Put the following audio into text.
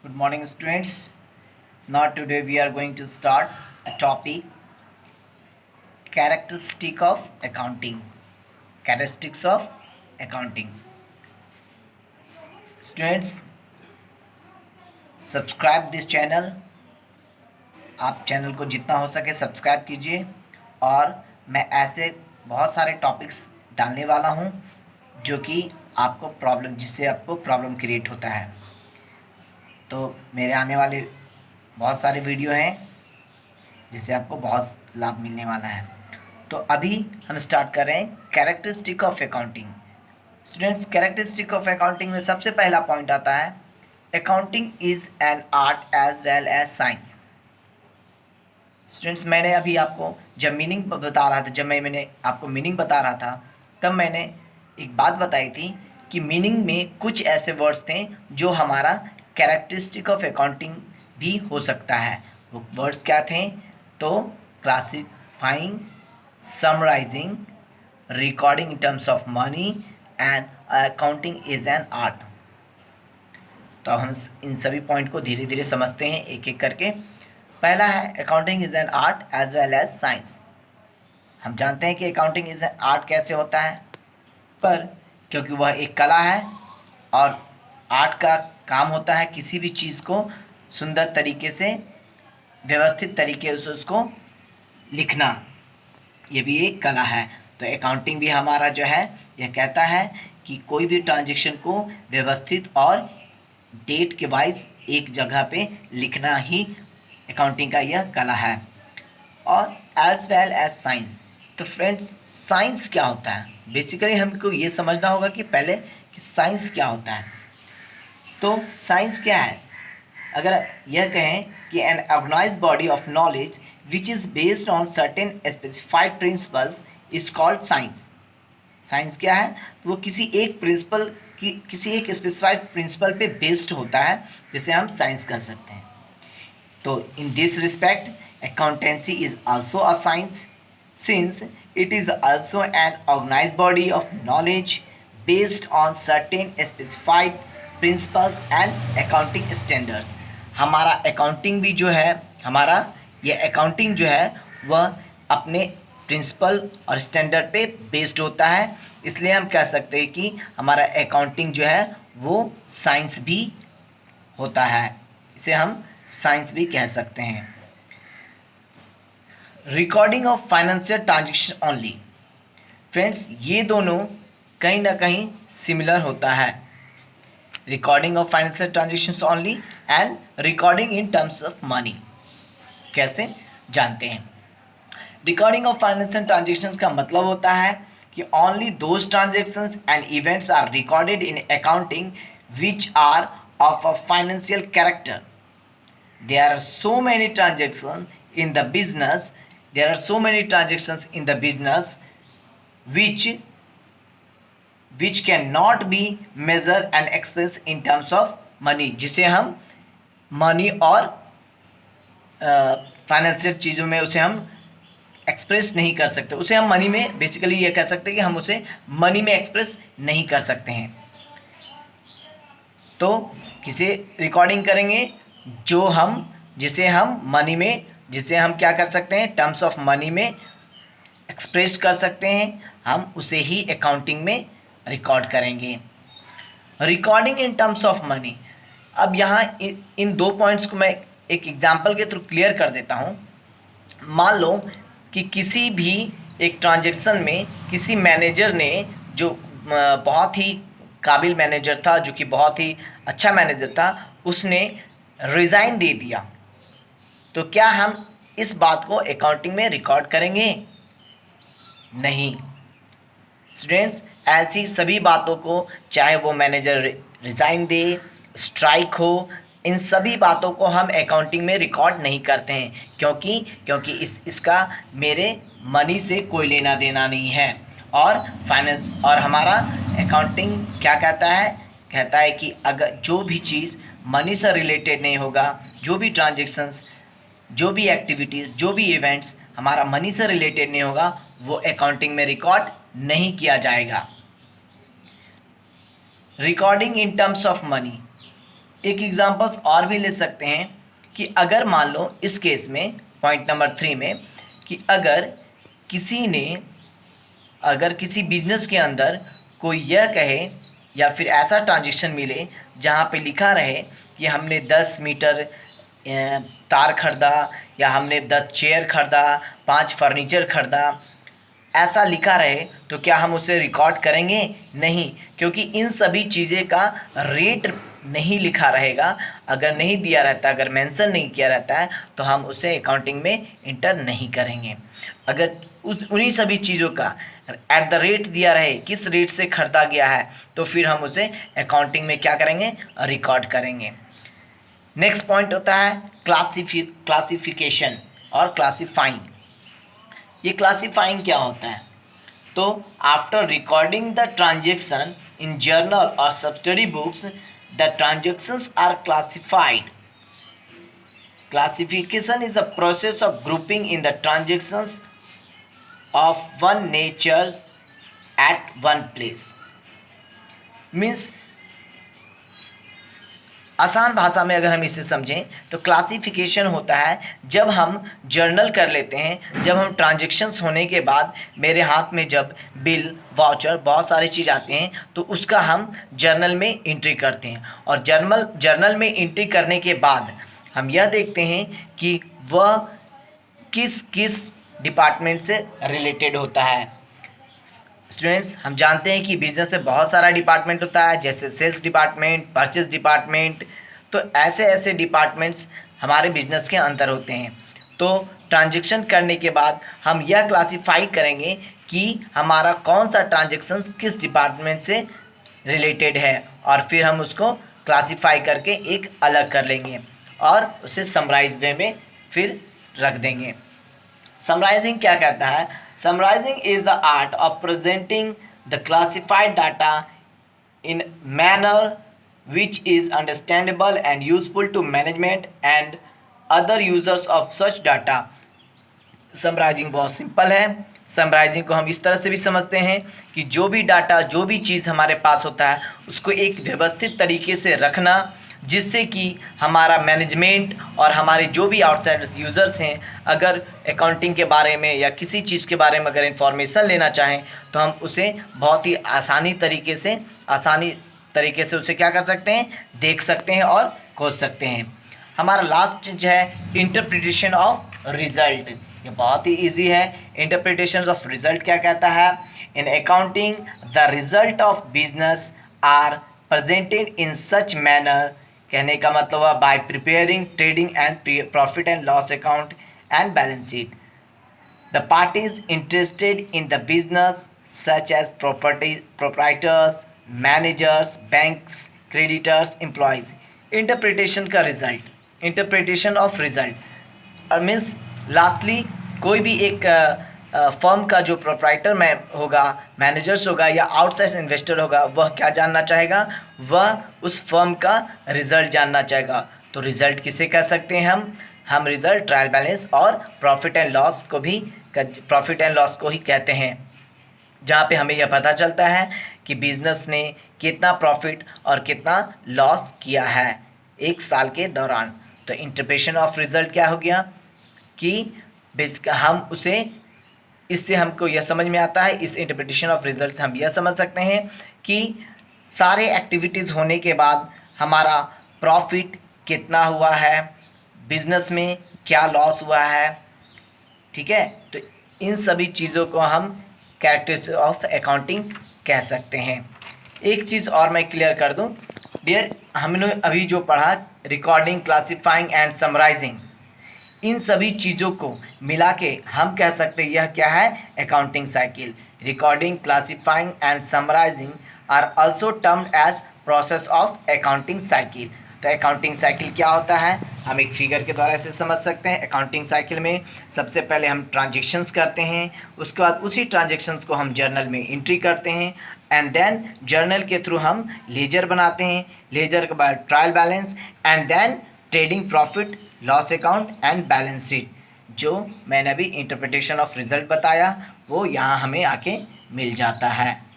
Good morning, students. Now, today we are going to start a topic characteristic of accounting. Characteristics of accounting. Students, subscribe this channel. आप channel को जितना हो सके subscribe कीजिए और मैं ऐसे बहुत सारे टॉपिक्स डालने वाला हूँ जो कि जिससे आपको प्रॉब्लम क्रिएट होता है। तो मेरे आने वाले बहुत सारे वीडियो हैं जिससे आपको बहुत लाभ मिलने वाला है। तो अभी हम स्टार्ट कर रहे हैं characteristic of accounting. Students, characteristic of accounting में सबसे पहला पॉइंट आता है accounting is an art as well as science. Students, मैंने अभी आपको जब मैंने आपको मीनिंग बता रहा था तब मैंने एक बात बताई थी कि मीनिंग में कुछ ऐसे वर्ड्स थे जो हमारा कैरेक्टरिस्टिक ऑफ अकाउंटिंग भी हो सकता है। वो वर्ड्स क्या थे? तो classifying, summarising, recording in terms of money and accounting is an art. तो अब हम इन सभी पॉइंट को धीरे धीरे समझते हैं एक एक करके। पहला है accounting is an art as well as science. हम जानते हैं कि अकाउंटिंग इज एन आर्ट कैसे होता है, पर क्योंकि वह एक कला है और आर्ट का काम होता है किसी भी चीज़ को सुंदर तरीके से, व्यवस्थित तरीके से उसको लिखना, ये भी एक कला है। तो अकाउंटिंग भी हमारा जो है यह कहता है कि कोई भी ट्रांजैक्शन को व्यवस्थित और डेट के वाइज एक जगह पे लिखना ही अकाउंटिंग का यह कला है। और एज वेल एज साइंस। तो फ्रेंड्स, साइंस क्या होता है? बेसिकली हमको ये समझना होगा कि पहले कि साइंस क्या होता है। तो साइंस क्या है? अगर यह कहें कि an organised body of knowledge which is based on certain specified principles is called science. Science क्या है? तो वो किसी एक स्पेसिफाइड प्रिंसिपल पे बेस्ड होता है, जिसे हम साइंस कह सकते हैं। तो in this respect, accountancy is also a science, since it is also an organized body of knowledge based on certain specified principles and accounting standards। हमारा अकाउंटिंग भी जो है, अकाउंटिंग जो है वह अपने प्रिंसिपल और स्टैंडर्ड पे बेस्ड होता है। इसलिए हम कह सकते हैं कि हमारा अकाउंटिंग जो है वो साइंस भी होता है। इसे हम साइंस भी कह सकते हैं। Recording of financial transaction only. Friends, ये दोनों कहीं ना कहीं सिमिलर होता है। Recording of financial transactions only and recording in terms of money. कैसे जानते हैं? रिकॉर्डिंग ऑफ फाइनेंशियल ट्रांजैक्शंस का मतलब होता है कि only those transactions and events are recorded in accounting which are of a financial character. There are so many transactions in the business. which cannot be measured and expressed in terms of money, जिसे हम money और financial चीज़ों में उसे हम express नहीं कर सकते। उसे हम मनी में, बेसिकली ये कह सकते हैं कि हम उसे मनी में एक्सप्रेस नहीं कर सकते हैं। तो किसे रिकॉर्डिंग करेंगे? जिसे हम क्या कर सकते हैं, टर्म्स ऑफ मनी में एक्सप्रेस कर सकते हैं, हम उसे ही अकाउंटिंग में रिकॉर्ड करेंगे। Recording in terms of money. अब यहाँ इन दो पॉइंट्स को मैं एक एग्जांपल के थ्रू क्लियर कर देता हूँ। मान लो कि किसी भी एक ट्रांजैक्शन में किसी मैनेजर ने, जो बहुत ही काबिल मैनेजर था, जो कि बहुत ही अच्छा मैनेजर था, उसने रिज़ाइन दे दिया। तो क्या हम इस बात को अकाउंटिंग में रिकॉर्ड करेंगे? नहीं। स्टूडेंट्स, ऐसी सभी बातों को, चाहे वो मैनेजर रिज़ाइन दे, स्ट्राइक हो, इन सभी बातों को हम अकाउंटिंग में रिकॉर्ड नहीं करते हैं। क्योंकि इसका मेरे मनी से कोई लेना देना नहीं है। और फाइनेंस और हमारा अकाउंटिंग क्या कहता है कि अगर जो भी चीज़ मनी से रिलेटेड नहीं होगा, जो भी ट्रांजेक्शन्स, जो भी एक्टिविटीज़, जो भी इवेंट्स हमारा मनी से रिलेटेड नहीं होगा, वो अकाउंटिंग में रिकॉर्ड नहीं किया जाएगा। Recording in terms of money. एक एग्जांपल्स और भी ले सकते हैं कि अगर मान लो इस केस में पॉइंट नंबर 3 में कि अगर किसी बिजनेस के अंदर कोई यह कहे या फिर ऐसा ट्रांजेक्शन मिले जहाँ पे लिखा रहे कि हमने 10 मीटर तार खरीदा या हमने 10 चेयर खरीदा, 5 फर्नीचर खरीदा, ऐसा लिखा रहे, तो क्या हम उसे रिकॉर्ड करेंगे? नहीं, क्योंकि इन सभी चीज़ें का रेट नहीं लिखा रहेगा। अगर नहीं दिया रहता, अगर मेंशन नहीं किया रहता है, तो हम उसे अकाउंटिंग में इंटर नहीं करेंगे। अगर उन्हीं सभी चीज़ों का एट द रेट दिया रहे, किस रेट से खरीदा गया है, तो फिर हम उसे अकाउंटिंग में क्या करेंगे? रिकॉर्ड करेंगे। नेक्स्ट पॉइंट होता है क्लासिफिकेशन और क्लासिफाइंग। ये क्लासिफाइंग क्या होता है? तो after recording the transaction in journal और subsidiary books, the transactions are classified. Classification is the process of grouping in the transactions of one nature at one place. Means आसान भाषा में अगर हम इसे समझें तो क्लासिफिकेशन होता है जब हम जर्नल कर लेते हैं, जब हम ट्रांजेक्शन्स होने के बाद मेरे हाथ में जब बिल, वाउचर, बहुत सारी चीज़ आते हैं, तो उसका हम जर्नल में एंट्री करते हैं। और जर्नल में एंट्री करने के बाद हम यह देखते हैं कि वह किस किस डिपार्टमेंट से रिलेटेड होता है। स्टूडेंट्स, हम जानते हैं कि बिजनेस में बहुत सारा डिपार्टमेंट होता है, जैसे सेल्स डिपार्टमेंट, परचेस डिपार्टमेंट। तो ऐसे ऐसे डिपार्टमेंट्स हमारे बिजनेस के अंदर होते हैं। तो ट्रांजेक्शन करने के बाद हम यह क्लासिफाई करेंगे कि हमारा कौन सा ट्रांजेक्शन किस डिपार्टमेंट से रिलेटेड है, और फिर हम उसको क्लासिफाई करके एक अलग कर लेंगे और उसे समराइज वे में फिर रख देंगे। समराइजिंग क्या कहता है? Summarising is the art of presenting the classified data in manner which is understandable and useful to management and other users of such data। Summarising बहुत सिंपल है। समराइजिंग को हम इस तरह से भी समझते हैं कि जो भी डाटा, जो भी चीज़ हमारे पास होता है, उसको एक व्यवस्थित तरीके से रखना, जिससे कि हमारा मैनेजमेंट और हमारे जो भी आउटसाइड यूज़र्स हैं, अगर अकाउंटिंग के बारे में या किसी चीज़ के बारे में अगर इन्फॉर्मेशन लेना चाहें, तो हम उसे बहुत ही आसानी तरीके से उसे क्या कर सकते हैं? देख सकते हैं और खोज सकते हैं। हमारा लास्ट चीज है इंटरप्रिटेशन ऑफ रिजल्ट। ये बहुत ही इजी है। इंटरप्रिटेशन ऑफ रिजल्ट क्या कहता है? In accounting the result of business are presented in such manner. कहने का मतलब है by preparing trading and profit and loss account and balance sheet. The parties interested in the business such as proprietors, managers, banks, creditors, employees. Interpretation का result, interpretation of result और means lastly कोई भी एक firm का जो proprietor में होगा, managers होगा या आउटसाइड इन्वेस्टर होगा, वह क्या जानना चाहेगा? वह उस फर्म का रिजल्ट जानना चाहेगा। तो रिजल्ट किसे कह सकते हैं? हम रिजल्ट ट्रायल बैलेंस और प्रॉफिट एंड लॉस को ही कहते हैं, जहाँ पे हमें यह पता चलता है कि बिजनेस ने कितना प्रॉफिट और कितना लॉस किया है एक साल के दौरान। तो इंटरप्रिटेशन ऑफ रिजल्ट क्या हो गया कि हम उसे, इससे हमको यह समझ में आता है, इस इंटरप्रिटेशन ऑफ रिजल्ट हम यह समझ सकते हैं कि सारे एक्टिविटीज़ होने के बाद हमारा प्रॉफिट कितना हुआ है, बिजनेस में क्या लॉस हुआ है। ठीक है, तो इन सभी चीज़ों को हम कैरेक्टरिस्टिक्स ऑफ अकाउंटिंग कह सकते हैं। एक चीज़ और मैं क्लियर कर दूं डियर, हमने अभी जो पढ़ा रिकॉर्डिंग, क्लासिफाइंग एंड समराइजिंग, इन सभी चीज़ों को मिला के हम कह सकते हैं यह क्या है? Accounting cycle. Recording, classifying and summarising are also termed as process of accounting cycle. तो अकाउंटिंग साइकिल क्या होता है? हम एक फिगर के द्वारा इसे समझ सकते हैं। अकाउंटिंग साइकिल में सबसे पहले हम ट्रांजेक्शन्स करते हैं, उसके बाद उसी ट्रांजेक्शन्स को हम जर्नल में एंट्री करते हैं, एंड देन जर्नल के थ्रू हम लेजर बनाते हैं, लेजर के बाद trial balance, and then trading profit loss account and balance sheet. जो मैंने अभी इंटरप्रिटेशन ऑफ रिजल्ट बताया वो यहाँ हमें आके मिल जाता है।